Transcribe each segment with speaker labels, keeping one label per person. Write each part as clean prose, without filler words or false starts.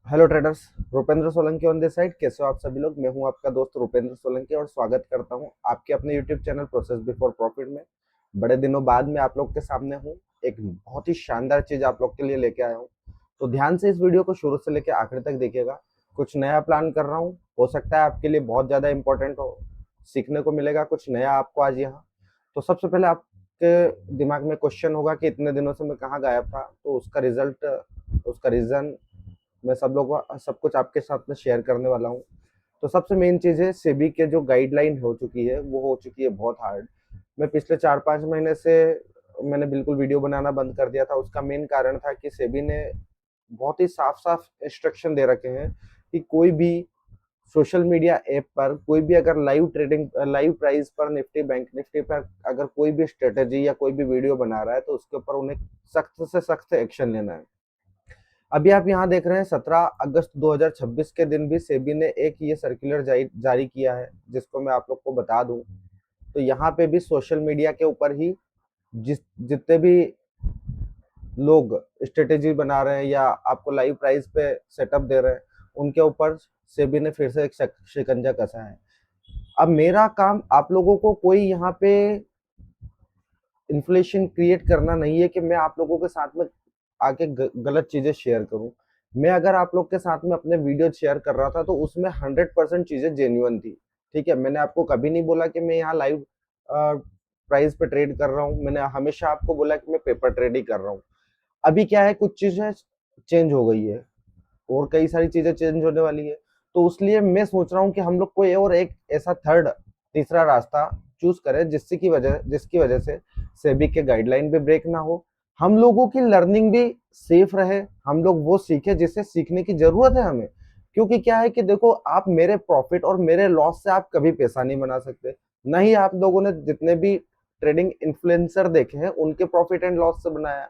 Speaker 1: Hello traders. Rupendra Solanki on this side. कैसे हो आप सभी लोग? मैं हूं आपका दोस्त रुपेंद्र सोलंकी और स्वागत करता हूं आपके अपने YouTube channel process before profit में। बड़े दिनों बाद मैं आप लोग के सामने हूं। एक बहुत ही शानदार चीज आप लोग के लिए लेके आया हूं, तो ध्यान से इस वीडियो को शुरू से लेकर आखिर तक देखिएगा। कुछ नया प्लान कर रहा हूं, हो सकता है आपके लिए बहुत ज्यादा इंपॉर्टेंट हो, सीखने को मिलेगा कुछ नया आपको आज यहाँ। तो सबसे पहले आपके दिमाग में क्वेश्चन होगा कि इतने दिनों से मैं कहाँ गायब था, तो उसका रिजल्ट, उसका रीजन मैं सब लोगों सब कुछ आपके साथ में शेयर करने वाला हूँ। तो सबसे मेन चीज़ है, सेबी के जो गाइडलाइन हो चुकी है वो हो चुकी है बहुत हार्ड। मैं पिछले 4-5 महीने से मैंने बिल्कुल वीडियो बनाना बंद कर दिया था। उसका मेन कारण था कि सेबी ने बहुत ही साफ साफ इंस्ट्रक्शन दे रखे हैं कि कोई भी सोशल मीडिया ऐप पर कोई भी अगर लाइव ट्रेडिंग, लाइव प्राइस पर निफ्टी बैंक निफ्टी पर अगर कोई भी स्ट्रेटेजी या कोई भी वीडियो बना रहा है तो उसके ऊपर उन्हें सख्त से सख्त एक्शन लेना है। अभी आप यहाँ देख रहे हैं 17 अगस्त 2026 के दिन भी सेबी ने एक ये सर्कुलर जारी किया है, जिसको मैं आप लोग को बता दूं। तो यहाँ पे भी सोशल मीडिया के ऊपर ही जितने भी लोग स्ट्रेटेजी बना रहे हैं या आपको लाइव प्राइस पे सेटअप दे रहे हैं, उनके ऊपर सेबी ने फिर से एक शिकंजा कसा है। अब मेरा काम आप लोगों को कोई यहाँ पे इन्फ्लेशन क्रिएट करना नहीं है कि मैं आप लोगों के साथ में आके गलत चीजें शेयर करूं। मैं अगर आप लोग के साथ में अपने वीडियो शेयर कर रहा था तो उसमें 100% चीजें जेन्युइन थी। ठीक है, मैंने आपको कभी नहीं बोला कि मैं यहाँ लाइव प्राइस पे ट्रेड कर रहा हूँ। मैंने हमेशा आपको बोला कि मैं पेपर ट्रेड ही कर रहा हूँ। अभी क्या है, कुछ चीजें चेंज हो गई है और कई सारी चीजें चेंज होने वाली है। तो उसलिए मैं सोच रहा हूँ कि हम लोग कोई और एक ऐसा तीसरा रास्ता चूज करें जिसकी वजह से सेबी के गाइडलाइन भी ब्रेक ना हो, हम लोगों की लर्निंग भी सेफ रहे, हम लोग वो सीखे जिससे सीखने की जरूरत है हमें। क्योंकि क्या है कि देखो, आप मेरे प्रॉफिट और मेरे लॉस से आप कभी पैसा नहीं बना सकते। नहीं, आप लोगों ने जितने भी ट्रेडिंग इन्फ्लुएंसर देखे हैं उनके प्रॉफिट एंड लॉस से बनाया।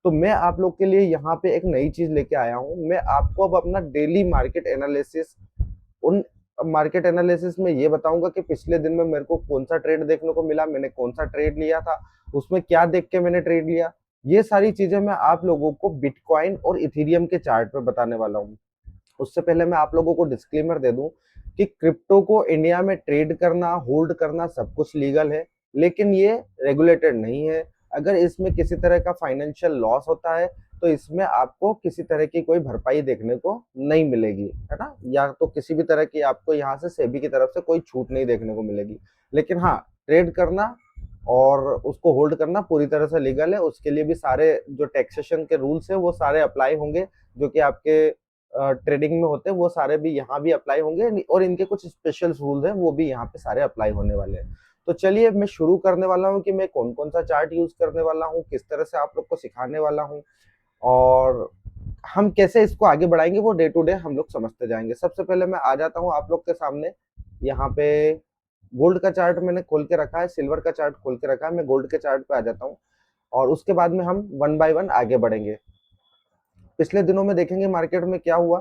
Speaker 1: तो मैं आप लोग के लिए यहाँ पे एक नई चीज लेके आया हूँ। मैं आपको अब अपना डेली मार्केट एनालिसिस, उन मार्केट एनालिसिस में ये बताऊंगा कि पिछले दिन में मेरे को कौन सा ट्रेड देखने को मिला, मैंने कौन सा ट्रेड लिया था, उसमें क्या देख के मैंने ट्रेड लिया। ये सारी चीजें मैं आप लोगों को बिटकॉइन और इथेरियम के चार्ट पे बताने वाला हूँ। उससे पहले मैं आप लोगों को डिस्क्लेमर दे दूं कि क्रिप्टो को इंडिया में ट्रेड करना, होल्ड करना सब कुछ लीगल है, लेकिन ये रेगुलेटेड नहीं है। अगर इसमें किसी तरह का फाइनेंशियल लॉस होता है तो इसमें आपको किसी तरह की कोई भरपाई देखने को नहीं मिलेगी, है ना, या तो किसी भी तरह की आपको यहाँ से सेबी की तरफ से कोई छूट नहीं देखने को मिलेगी। लेकिन हाँ, ट्रेड करना और उसको होल्ड करना पूरी तरह से लीगल है। उसके लिए भी सारे जो टैक्सेशन के रूल्स है वो सारे अप्लाई होंगे, जो कि आपके ट्रेडिंग में होते हैं वो सारे भी यहाँ भी अप्लाई होंगे, और इनके कुछ स्पेशल रूल्स हैं वो भी यहाँ पे सारे अप्लाई होने वाले हैं। तो चलिए मैं शुरू करने वाला हूँ कि मैं कौन कौन सा चार्ट यूज करने वाला हूँ, किस तरह से आप लोग को सिखाने वाला हूँ, और हम कैसे इसको आगे बढ़ाएंगे वो डे टू डे हम लोग समझते जाएंगे। सबसे पहले मैं आ जाता हूँ आप लोग के सामने। यहाँ पे गोल्ड का चार्ट मैंने खोल के रखा है, सिल्वर का चार्ट खोल के रखा है। मैं गोल्ड के चार्ट पे आ जाता हूँ और उसके बाद में हम वन बाय वन आगे बढ़ेंगे। पिछले दिनों में देखेंगे मार्केट में क्या हुआ,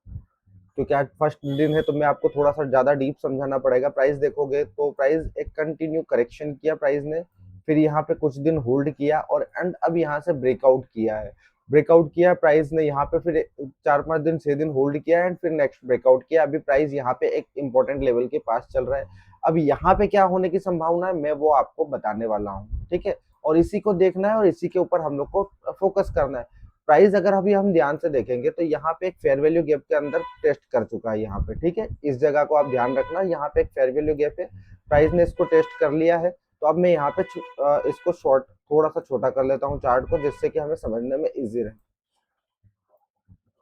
Speaker 1: क्योंकि आज फर्स्ट दिन है तो मैं आपको थोड़ा सा ज्यादा डीप समझाना पड़ेगा। प्राइस देखोगे तो प्राइस एक कंटिन्यू करेक्शन किया प्राइस ने, फिर यहाँ पे कुछ दिन होल्ड किया और एंड अब यहाँ से ब्रेकआउट किया है। ब्रेकआउट किया प्राइस ने यहाँ पे, फिर 4-5 दिन 6 दिन होल्ड किया एंड फिर नेक्स्ट ब्रेकआउट किया। अभी प्राइस यहाँ पे एक इंपॉर्टेंट लेवल के पास चल रहा है। अब यहाँ पे क्या होने की संभावना है मैं वो आपको बताने वाला हूँ, ठीक है, और इसी को देखना है और इसी के ऊपर हम लोग को फोकस करना है। प्राइस अगर अभी हम ध्यान से देखेंगे तो यहाँ पे एक फेयर वैल्यू गैप के अंदर टेस्ट कर चुका है यहाँ पे, ठीक है, इस जगह को आप ध्यान रखना। यहाँ पे एक फेयर वैल्यू गैप है, प्राइस ने इसको टेस्ट कर लिया है। तो अब मैं यहाँ पे इसको शॉर्ट थोड़ा सा छोटा कर लेता हूँ चार्ट को, जिससे कि हमें समझने में इजी रहे।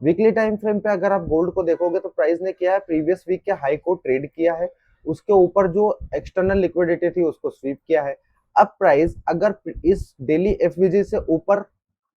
Speaker 1: वीकली टाइम फ्रेम पे अगर आप गोल्ड को देखोगे तो प्राइस ने क्या है, प्रीवियस वीक के हाई को ट्रेड किया है, उसके ऊपर जो एक्सटर्नल लिक्विडिटी थी उसको स्वीप किया है। अब प्राइस अगर इस डेली एफवीजी से ऊपर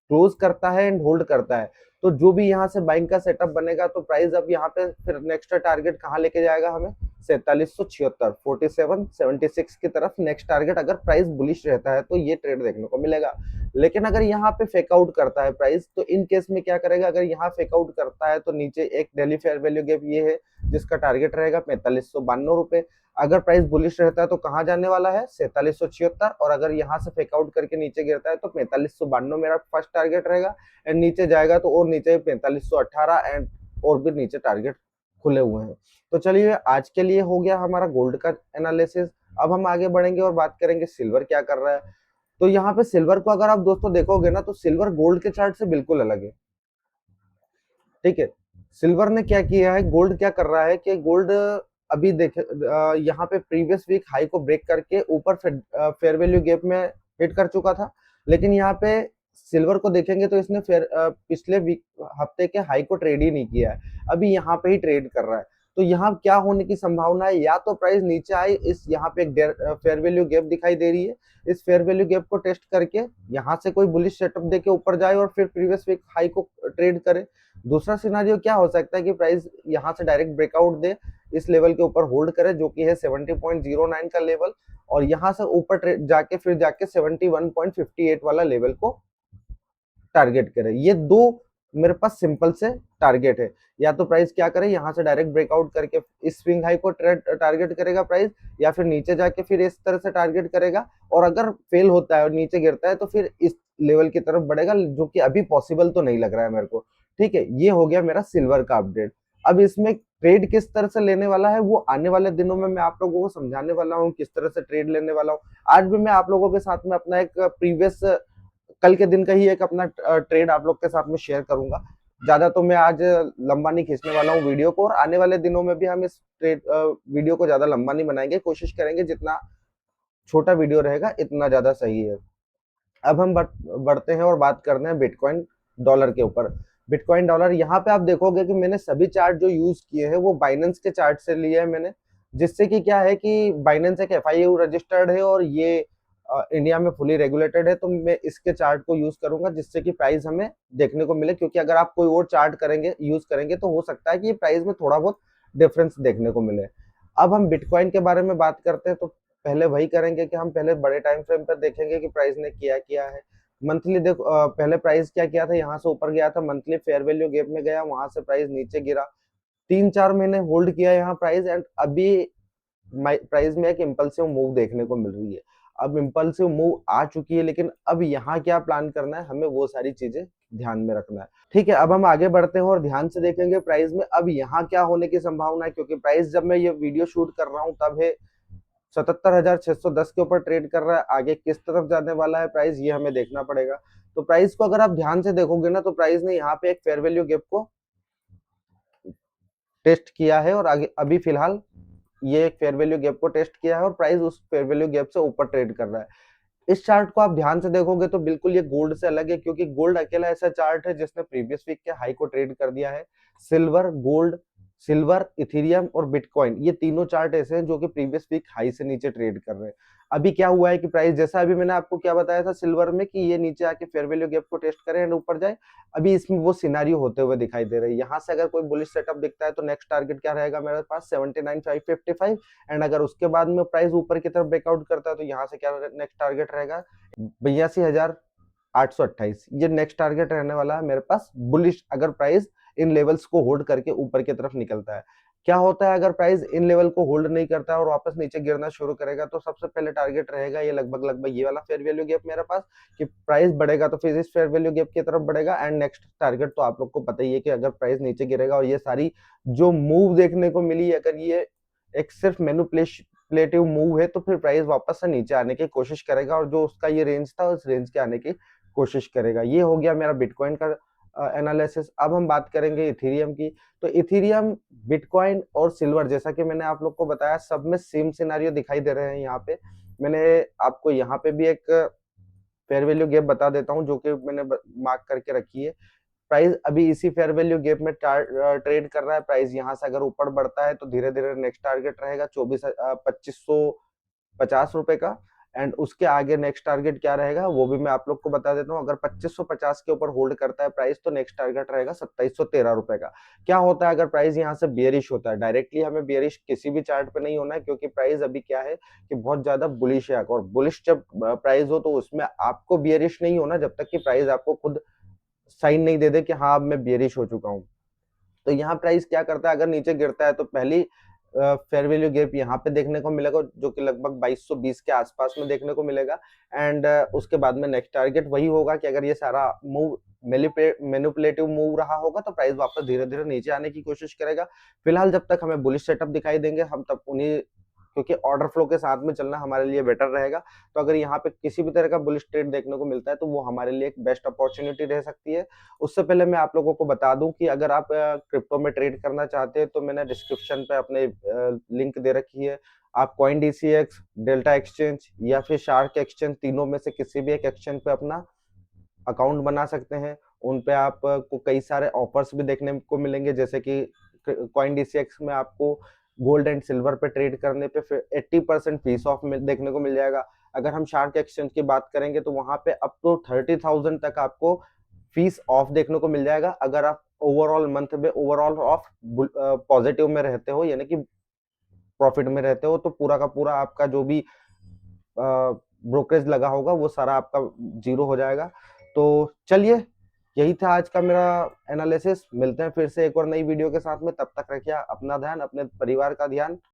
Speaker 1: क्लोज करता है एंड होल्ड करता है तो जो भी यहाँ से बाइंग का सेटअप बनेगा तो प्राइस अब यहाँ पे फिर नेक्स्ट टारगेट कहाँ लेके जाएगा हमें, 4776 4776 की तरफ नेक्स्ट टारगेट। अगर प्राइस बुलिश रहता है तो ये ट्रेड देखने को मिलेगा। लेकिन अगर यहाँ पे फेक आउट करता है प्राइस तो इन केस में क्या करेगा, अगर यहाँ फेक आउट करता है तो नीचे एक डेली फेयर वैल्यू गैप ये है जिसका टारगेट रहेगा 4592 रुपए। अगर प्राइस बुलिश रहता है तो कहाँ जाने वाला है, 4776, और अगर यहाँ से फेक आउट करके नीचे गिरता है तो 4592 मेरा फर्स्ट टारगेट रहेगा एंड नीचे जाएगा तो और नीचे 4518 एंड और भी नीचे टारगेट खुले हुए हैं। तो चलिए आज के लिए हो गया हमारा गोल्ड का एनालिसिस। अब हम आगे बढ़ेंगे और बात करेंगे सिल्वर क्या कर रहा है। तो यहाँ पे सिल्वर को अगर आप दोस्तों देखोगे ना, तो सिल्वर गोल्ड के चार्ट से बिल्कुल अलग है। ठीक है, सिल्वर ने क्या किया है, गोल्ड क्या कर रहा है कि गोल्ड अभी देखे यहाँ पे प्रीवियस वीक हाई को ब्रेक करके ऊपर फेयर वैल्यू गैप में हिट कर चुका था। लेकिन यहाँ पे सिल्वर को देखेंगे तो इसने पिछले वीक हफ्ते के हाई को ट्रेड ही नहीं किया है, अभी यहाँ पे ही ट्रेड कर रहा है। तो यहाँ क्या होने की संभावना है, या तो प्राइस नीचे आए, इस यहाँ पे एक फेयर वैल्यू गैप दिखाई दे रही है, इस फेयर वैल्यू गैप को टेस्ट करके यहाँ से कोई बुलिश सेटअप देके ऊपर जाए और फिर प्रीवियस वीक हाई को ट्रेड करे। दूसरा सिनारियो क्या हो सकता है कि प्राइस यहाँ से डायरेक्ट ब्रेकआउट दे, इस लेवल के ऊपर होल्ड करे जो कि है 70.09 का लेवल, और यहाँ से ऊपर जाके फिर जाके 71.58 वाला लेवल को टारगेट करे। ये दो मेरे पास सिंपल से टारगेट है। या तो प्राइस क्या करे, यहाँ से डायरेक्ट ब्रेकआउट करके इस स्विंग हाई को टारगेट करेगा प्राइस, या फिर नीचे जाके फिर इस तरह से टारगेट करेगा, और अगर फेल होता है और नीचे गिरता है तो फिर इस लेवल की तरफ बढ़ेगा, जो कि अभी पॉसिबल तो नहीं लग रहा है मेरे को। ठीक है, ये हो गया मेरा सिल्वर का अपडेट। अब इसमें ट्रेड किस तरह से लेने वाला है वो आने वाले दिनों में मैं आप लोगों को समझाने वाला हूँ, किस तरह से ट्रेड लेने वाला हूँ। आज भी मैं आप लोगों के साथ में अपना एक प्रीवियस कल के दिन का ही एक अपना ट्रेड आप लोग के साथ में शेयर करूंगा। ज्यादा तो मैं आज लंबा नहीं खींचने वाला हूँ वीडियो को, और आने वाले दिनों में भी हम इस ट्रेड वीडियो को ज्यादा लंबा नहीं बनाएंगे, कोशिश करेंगे जितना छोटा वीडियो रहेगा इतना ज्यादा सही है। अब हम बढ़ते हैं और बात करते हैं बिटकॉइन डॉलर के ऊपर। बिटकॉइन डॉलर यहाँ पे आप देखोगे कि मैंने सभी चार्ट जो यूज किए हैं वो बाइनेंस के चार्ट से लिए हैं मैंने, जिससे कि क्या है कि बाइनेंस एक FIU रजिस्टर्ड है और ये इंडिया में फुली रेगुलेटेड है, तो मैं इसके चार्ट को यूज करूंगा जिससे कि प्राइस हमें देखने को मिले। क्योंकि अगर आप कोई और चार्ट करेंगे यूज करेंगे तो हो सकता है कि ये प्राइस में थोड़ा बहुत डिफरेंस देखने को मिले। अब हम बिटकॉइन के बारे में बात करते हैं, तो पहले वही करेंगे कि हम पहले बड़े टाइम फ्रेम पर देखेंगे कि प्राइस ने किया किया है। मंथली देखो, पहले प्राइस क्या किया था, यहाँ से ऊपर गया था, मंथली फेयर वैल्यू गैप में गया, वहां से प्राइस नीचे गिरा, 3-4 महीने होल्ड किया यहाँ प्राइस, एंड अभी प्राइस में एक इम्पल्सिव मूव देखने को मिल रही है। अब इम्पल्सिव मूव आ चुकी है, लेकिन अब यहाँ क्या प्लान करना है हमें वो सारी चीजें ध्यान में रखना है। ठीक है, अब हम आगे बढ़ते हैं और ध्यान से देखेंगे प्राइस में अब यहाँ क्या होने की संभावना है। क्योंकि प्राइस जब मैं ये वीडियो शूट कर रहा हूँ तब है 77,610 के ऊपर ट्रेड कर रहा है, आगे किस तरफ जाने वाला है प्राइस ये हमें देखना पड़ेगा। तो प्राइस को अगर आप ध्यान से देखोगे ना, तो प्राइस ने यहाँ पे एक फेयर वैल्यू गैप को टेस्ट किया है, और आगे अभी फिलहाल ये एक फेयर वैल्यू गैप को टेस्ट किया है और प्राइस उस फेयर वैल्यू गैप से ऊपर ट्रेड कर रहा है। इस चार्ट को आप ध्यान से देखोगे तो बिल्कुल ये गोल्ड से अलग है, क्योंकि गोल्ड अकेला ऐसा चार्ट है जिसने प्रीवियस वीक के हाई को ट्रेड कर दिया है। सिल्वर, इथेरियम और बिटकॉइन, ये तीनों चार्ट ऐसे हैं जो कि प्रीवियस वीक हाई से नीचे ट्रेड कर रहे हैं। अभी क्या हुआ है कि प्राइस, जैसा अभी मैंने आपको क्या बताया था सिल्वर में कि ये नीचे आके फेयर वैल्यू गैप को टेस्ट करे एंड ऊपर जाए, अभी इसमें वो सिनारियो होते हुए दिखाई दे रहा है। यहाँ से अगर कोई बुलिश सेटअप दिखता है तो नेक्स्ट टारगेट क्या रहेगा मेरे पास, 79,555, एंड अगर उसके बाद में प्राइस ऊपर की तरफ ब्रेकआउट करता है तो यहाँ से क्या नेक्स्ट टारगेट रहेगा, 82,828। ये नेक्स्ट टारगेट रहने वाला है मेरे पास बुलिश, अगर प्राइस इन लेवल्स को होल्ड करके ऊपर की तरफ निकलता है। क्या होता है अगर प्राइस इन लेवल को होल्ड नहीं करता है और वापस नीचे गिरना शुरू करेगा, तो सबसे पहले टारगेट रहेगा ये लगभग ये वाला फेयर वैल्यू गैप मेरे पास, कि प्राइस बढ़ेगा तो फिर इस फेयर वैल्यू गैप की तरफ बढ़ेगा। एंड नेक्स्ट टारगेट तो आप लोग को पता ही है कि अगर प्राइस नीचे गिरेगा और ये सारी जो मूव देखने को मिली, अगर ये एक सिर्फ मैनिपुलेटिव मूव है, तो फिर प्राइस वापस से नीचे आने की कोशिश करेगा, और जो उसका ये रेंज था उस रेंज के आने की कोशिश करेगा। ये हो गया मेरा बिटकॉइन का एनालिसिस। अब हम बात करेंगे इथेरियम की। तो इथेरियम, बिटकॉइन और सिल्वर, जैसा कि मैंने आप लोग को बताया, सब में सेम सिनारियो दिखाई दे रहे हैं। यहाँ पे मैंने आपको यहाँ पे भी एक फेयर वैल्यू गैप बता देता हूँ जो कि मैंने मार्क करके रखी है। प्राइस अभी इसी फेयर वैल्यू गैप में ट्रेड कर रहा है। प्राइस यहाँ से अगर ऊपर बढ़ता है तो धीरे धीरे नेक्स्ट टारगेट रहेगा 2550 रुपए का, एंड उसके आगे नेक्स्ट टारगेट क्या रहेगा वो भी मैं आप लोग को बता देता हूँ। अगर 2550 के ऊपर होल्ड करता है प्राइस तो नेक्स्ट टारगेट रहेगा 2713 रुपए का। क्या होता है अगर प्राइस यहाँ से बियरिश होता है, डायरेक्टली हमें बियरिश किसी भी चार्ट पे नहीं होना है, क्योंकि प्राइस अभी क्या है कि बहुत ज्यादा बुलिश है, और बुलिश जब प्राइस हो तो उसमें आपको बियरिश नहीं होना जब तक कि प्राइस आपको खुद साइन नहीं दे दे कि हाँ अब मैं बियरिश हो चुका हूँ। तो यहाँ प्राइस क्या करता है, अगर नीचे गिरता है तो पहली फेयर वैल्यू गैप यहाँ पे देखने को मिलेगा, जो कि लगभग 2220 के आसपास में देखने को मिलेगा। एंड उसके बाद में नेक्स्ट टारगेट वही होगा कि अगर ये सारा मूव मैनिपुलेटिव मूव रहा होगा तो प्राइस वापस धीरे धीरे नीचे आने की कोशिश करेगा। फिलहाल जब तक हमें बुलिश सेटअप दिखाई देंगे हम तब उन्हीं, क्योंकि ऑर्डर फ्लो के साथ में चलना हमारे लिए बेटर रहेगा। तो अगर यहाँ पे किसी भी तरह का बुलिश ट्रेड देखने को मिलता है तो वो हमारे लिए एक बेस्ट अपॉर्चुनिटी रह सकती है। उससे पहले मैं आप लोगों को बता दूं कि अगर आप क्रिप्टो में ट्रेड करना चाहते हैं तो मैंने डिस्क्रिप्शन पे अपने लिंक दे रखी है। आप कॉइन डीसीएक्स, डेल्टा एक्सचेंज या फिर शार्क एक्सचेंज, तीनों में से किसी भी एक एक्सचेंज पे अपना अकाउंट बना सकते हैं। उन पे आपको कई सारे ऑफर्स भी देखने को मिलेंगे, जैसे कि कॉइन डीसीएक्स में आपको गोल्ड एंड सिल्वर पे ट्रेड करने पे फिर 80% फीस ऑफ देखने को मिल जाएगा। अगर हम शार्क एक्सचेंज की बात करेंगे तो वहां पे अप टू 30,000 तक आपको फीस ऑफ देखने को मिल जाएगा, अगर आप ओवरऑल मंथ में ओवरऑल ऑफ पॉजिटिव में रहते हो, यानी कि प्रॉफिट में रहते हो, तो पूरा का पूरा आपका जो भी ब्रोकरेज लगा होगा वो सारा आपका जीरो हो जाएगा। तो चलिए, यही था आज का मेरा एनालिसिस। मिलते हैं फिर से एक और नई वीडियो के साथ में, तब तक रखिए अपना ध्यान, अपने परिवार का ध्यान।